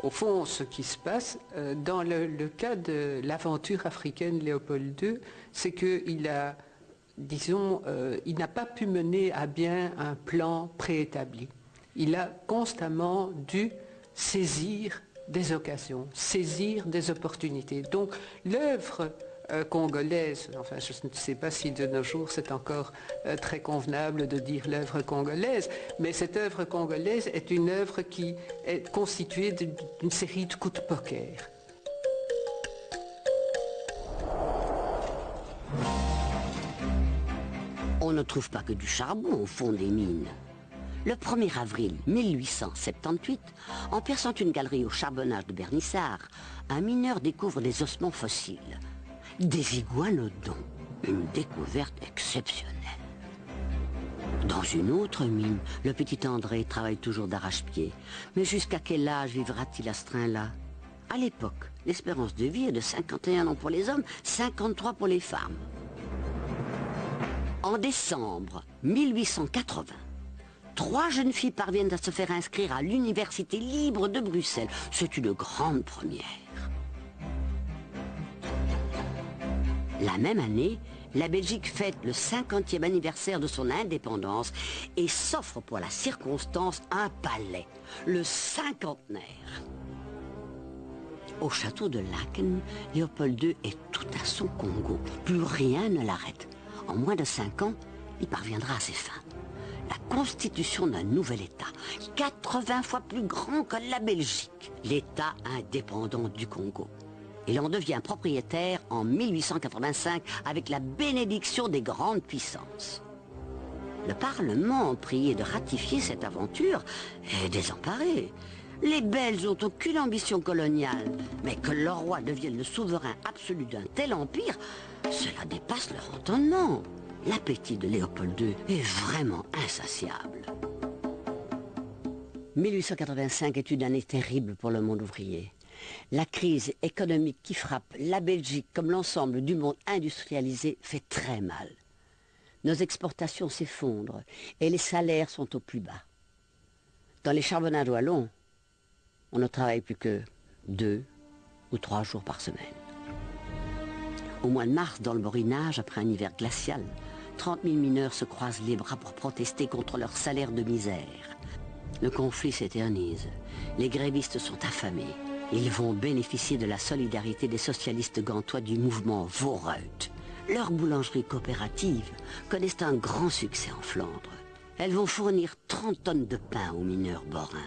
Au fond, ce qui se passe dans le cas de l'aventure africaine Léopold II, c'est qu'il a, disons, il n'a pas pu mener à bien un plan préétabli. Il a constamment dû saisir des occasions, saisir des opportunités. Donc l'œuvre congolaise, enfin je ne sais pas si de nos jours c'est encore très convenable de dire l'œuvre congolaise, mais cette œuvre congolaise est une œuvre qui est constituée d'une série de coups de poker. On ne trouve pas que du charbon au fond des mines. Le 1er avril 1878, en perçant une galerie au charbonnage de Bernissart, un mineur découvre des ossements fossiles. Des iguanodons, une découverte exceptionnelle. Dans une autre mine, le petit André travaille toujours d'arrache-pied. Mais jusqu'à quel âge vivra-t-il à ce train-là? À l'époque, l'espérance de vie est de 51 ans pour les hommes, 53 pour les femmes. En décembre 1880, 3 jeunes filles parviennent à se faire inscrire à l'Université libre de Bruxelles. C'est une grande première. La même année, la Belgique fête le 50e anniversaire de son indépendance et s'offre pour la circonstance un palais, le cinquantenaire. Au château de Laeken, Léopold II est tout à son Congo. Plus rien ne l'arrête. En moins de 5 ans, il parviendra à ses fins. La constitution d'un nouvel État, 80 fois plus grand que la Belgique, l'État indépendant du Congo. Il en devient propriétaire en 1885 avec la bénédiction des grandes puissances. Le Parlement, prié de ratifier cette aventure, est désemparé. Les Belges n'ont aucune ambition coloniale, mais que leur roi devienne le souverain absolu d'un tel empire, cela dépasse leur entendement. L'appétit de Léopold II est vraiment insatiable. 1885 est une année terrible pour le monde ouvrier. La crise économique qui frappe la Belgique comme l'ensemble du monde industrialisé fait très mal. Nos exportations s'effondrent et les salaires sont au plus bas. Dans les charbonnages wallons, on ne travaille plus que 2 ou 3 jours par semaine. Au mois de mars, dans le Borinage, après un hiver glacial, 30 000 mineurs se croisent les bras pour protester contre leur salaire de misère. Le conflit s'éternise. Les grévistes sont affamés. Ils vont bénéficier de la solidarité des socialistes gantois du mouvement Vorreut. Leurs boulangeries coopératives connaissent un grand succès en Flandre. Elles vont fournir 30 tonnes de pain aux mineurs borins.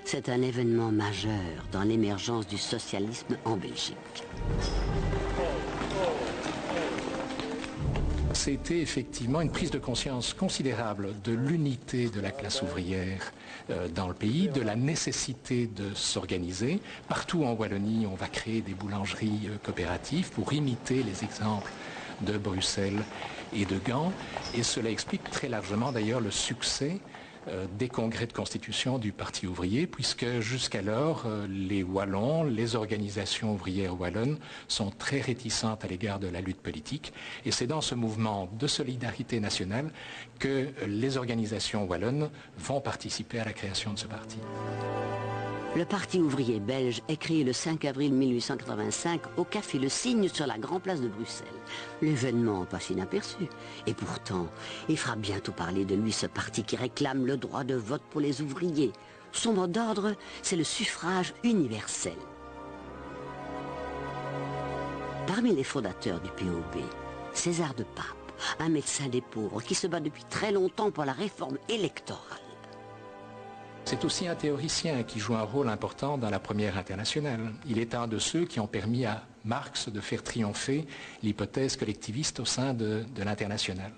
C'est un événement majeur dans l'émergence du socialisme en Belgique. C'était effectivement une prise de conscience considérable de l'unité de la classe ouvrière dans le pays, de la nécessité de s'organiser. Partout en Wallonie, on va créer des boulangeries coopératives pour imiter les exemples de Bruxelles et de Gand. Et cela explique très largement d'ailleurs le succès des congrès de constitution du Parti ouvrier, puisque jusqu'alors, les Wallons, les organisations ouvrières wallonnes sont très réticentes à l'égard de la lutte politique. Et c'est dans ce mouvement de solidarité nationale que les organisations wallonnes vont participer à la création de ce parti. Le Parti ouvrier belge est créé le 5 avril 1885 au Café Le Cygne sur la Grande Place de Bruxelles. L'événement passe inaperçu. Et pourtant, il fera bientôt parler de lui ce parti qui réclame le droit de vote pour les ouvriers. Son mot d'ordre, c'est le suffrage universel. Parmi les fondateurs du POB, César de Pape, un médecin des pauvres qui se bat depuis très longtemps pour la réforme électorale. C'est aussi un théoricien qui joue un rôle important dans la première internationale. Il est un de ceux qui ont permis à Marx de faire triompher l'hypothèse collectiviste au sein de l'internationale.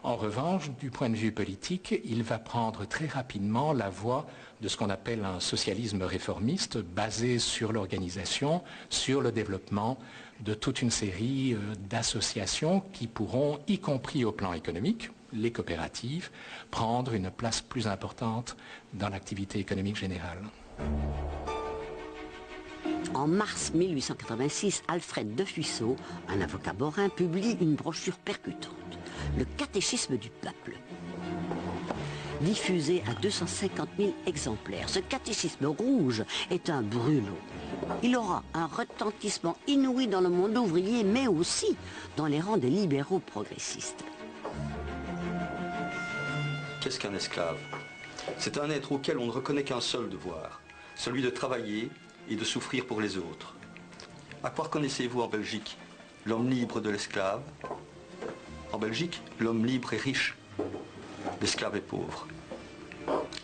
En revanche, du point de vue politique, il va prendre très rapidement la voie de ce qu'on appelle un socialisme réformiste basé sur l'organisation, sur le développement de toute une série d'associations qui pourront, y compris au plan économique, les coopératives, prendre une place plus importante dans l'activité économique générale. En mars 1886, Alfred de Fuisseau, un avocat borin, publie une brochure percutante, le Catéchisme du peuple. Diffusé à 250 000 exemplaires, ce catéchisme rouge est un brûlot. Il aura un retentissement inouï dans le monde ouvrier, mais aussi dans les rangs des libéraux progressistes. Qu'est-ce qu'un esclave? C'est un être auquel on ne reconnaît qu'un seul devoir, celui de travailler et de souffrir pour les autres. À quoi reconnaissez-vous en Belgique l'homme libre de l'esclave? En Belgique, l'homme libre est riche, l'esclave est pauvre.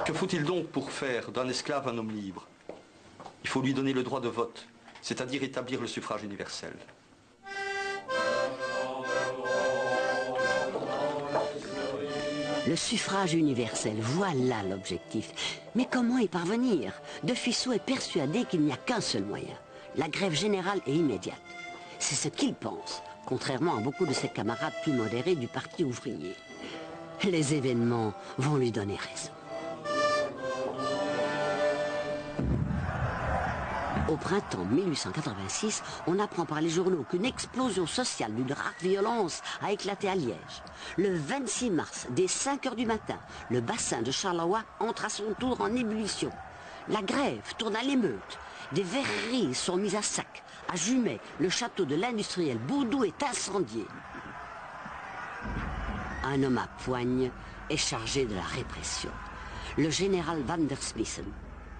Que faut-il donc pour faire d'un esclave un homme libre? Il faut lui donner le droit de vote, c'est-à-dire établir le suffrage universel. Le suffrage universel, voilà l'objectif. Mais comment y parvenir? De Fuisseau est persuadé qu'il n'y a qu'un seul moyen, la grève générale et immédiate. C'est ce qu'il pense, contrairement à beaucoup de ses camarades plus modérés du Parti ouvrier. Les événements vont lui donner raison. Au printemps 1886, on apprend par les journaux qu'une explosion sociale d'une rare violence a éclaté à Liège. Le 26 mars, dès 5 heures du matin, le bassin de Charleroi entre à son tour en ébullition. La grève tourne à l'émeute. Des verreries sont mises à sac. À Jumet, le château de l'industriel Baudou est incendié. Un homme à poigne est chargé de la répression. Le général Van der Smissen.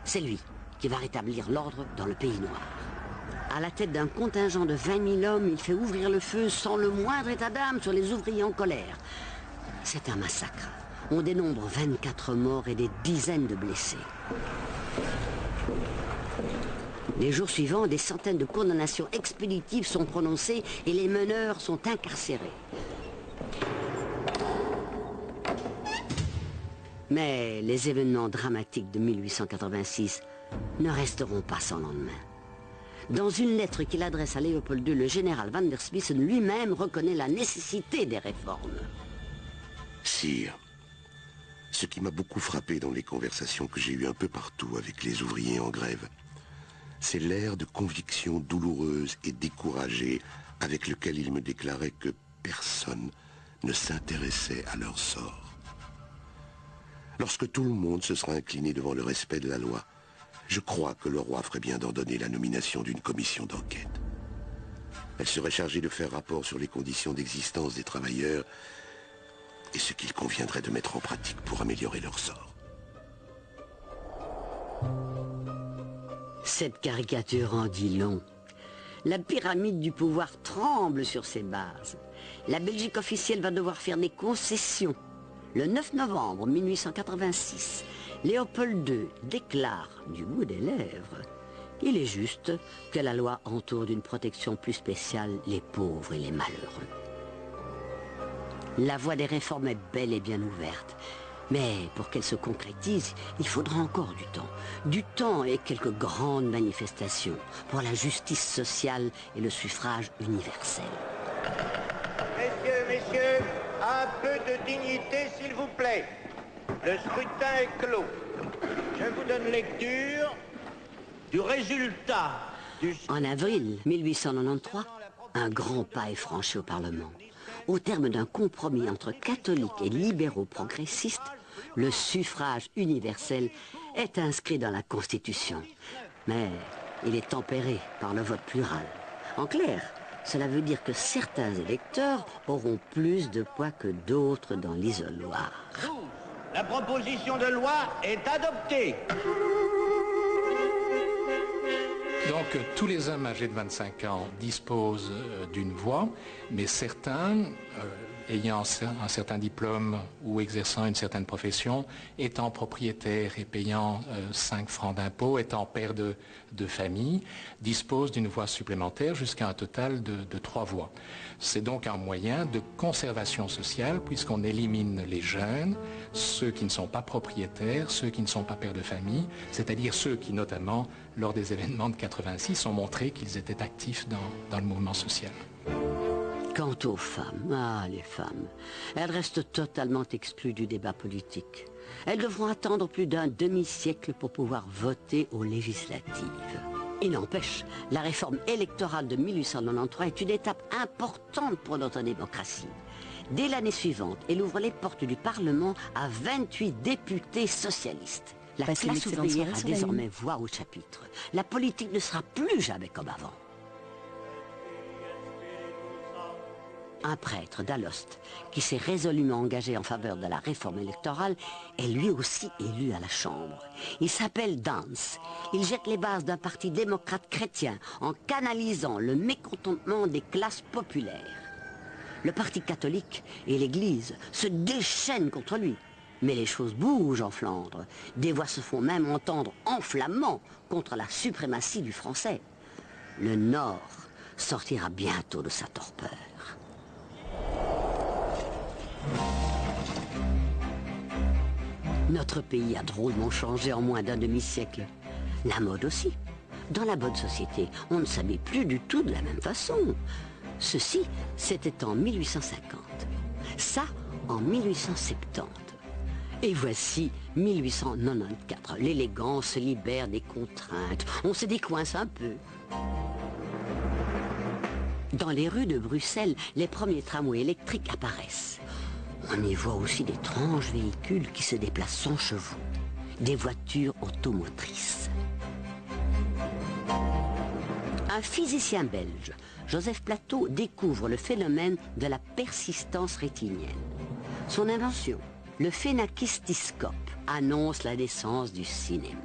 C'est lui qui va rétablir l'ordre dans le pays noir. À la tête d'un contingent de 20 000 hommes, il fait ouvrir le feu sans le moindre état d'âme sur les ouvriers en colère. C'est un massacre. On dénombre 24 morts et des dizaines de blessés. Les jours suivants, des centaines de condamnations expéditives sont prononcées et les meneurs sont incarcérés. Mais les événements dramatiques de 1886 ne resteront pas sans lendemain. Dans une lettre qu'il adresse à Léopold II, le général Van der Smissen lui-même reconnaît la nécessité des réformes. Sire, ce qui m'a beaucoup frappé dans les conversations que j'ai eues un peu partout avec les ouvriers en grève, c'est l'air de conviction douloureuse et découragée avec lequel ils me déclaraient que personne ne s'intéressait à leur sort. Lorsque tout le monde se sera incliné devant le respect de la loi, je crois que le roi ferait bien d'ordonner la nomination d'une commission d'enquête. Elle serait chargée de faire rapport sur les conditions d'existence des travailleurs et ce qu'il conviendrait de mettre en pratique pour améliorer leur sort. Cette caricature en dit long. La pyramide du pouvoir tremble sur ses bases. La Belgique officielle va devoir faire des concessions. Le 9 novembre 1886, Léopold II déclare, du bout des lèvres, qu'il est juste que la loi entoure d'une protection plus spéciale les pauvres et les malheureux. La voie des réformes est bel et bien ouverte, mais pour qu'elle se concrétise, il faudra encore du temps. Du temps et quelques grandes manifestations pour la justice sociale et le suffrage universel. Messieurs, un peu de dignité, s'il vous plaît. Le scrutin est clos. Je vous donne lecture du résultat du... En avril 1893, un grand pas est franchi au Parlement. Au terme d'un compromis entre catholiques et libéraux progressistes, le suffrage universel est inscrit dans la Constitution. Mais il est tempéré par le vote plural. En clair, cela veut dire que certains électeurs auront plus de poids que d'autres dans l'isoloir. La proposition de loi est adoptée. Donc tous les hommes âgés de 25 ans disposent d'une voix, mais certains, ayant un certain diplôme ou exerçant une certaine profession, étant propriétaires et payant 5 francs d'impôt, étant pères de famille, disposent d'une voix supplémentaire jusqu'à un total de 3 voix. C'est donc un moyen de conservation sociale puisqu'on élimine les jeunes, ceux qui ne sont pas propriétaires, ceux qui ne sont pas pères de famille, c'est-à-dire ceux qui, notamment, lors des événements de 86, ont montré qu'ils étaient actifs dans le mouvement social. Quant aux femmes, les femmes, elles restent totalement exclues du débat politique. Elles devront attendre plus d'un demi-siècle pour pouvoir voter aux législatives. Il n'empêche, la réforme électorale de 1893 est une étape importante pour notre démocratie. Dès l'année suivante, elle ouvre les portes du Parlement à 28 députés socialistes. La classe ouvrière a désormais voix au chapitre. La politique ne sera plus jamais comme avant. Un prêtre d'Alost, qui s'est résolument engagé en faveur de la réforme électorale, est lui aussi élu à la Chambre. Il s'appelle Dance. Il jette les bases d'un parti démocrate chrétien en canalisant le mécontentement des classes populaires. Le parti catholique et l'Église se déchaînent contre lui. Mais les choses bougent en Flandre. Des voix se font même entendre en flamand contre la suprématie du français. Le Nord sortira bientôt de sa torpeur. Notre pays a drôlement changé en moins d'un demi-siècle. La mode aussi. Dans la bonne société, on ne s'habille plus du tout de la même façon. Ceci, c'était en 1850. Ça, en 1870. Et voici 1894. L'élégance se libère des contraintes. On se décoince un peu. Dans les rues de Bruxelles, les premiers tramways électriques apparaissent. On y voit aussi d'étranges véhicules qui se déplacent sans chevaux. Des voitures automotrices. Un physicien belge, Joseph Plateau, découvre le phénomène de la persistance rétinienne. Son invention, le phénakistiscope, annonce la naissance du cinéma.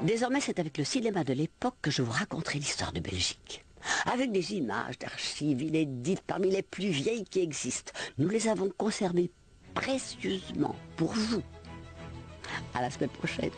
Désormais, c'est avec le cinéma de l'époque que je vous raconterai l'histoire de Belgique. Avec des images d'archives inédites parmi les plus vieilles qui existent. Nous les avons conservées précieusement pour vous. À la semaine prochaine.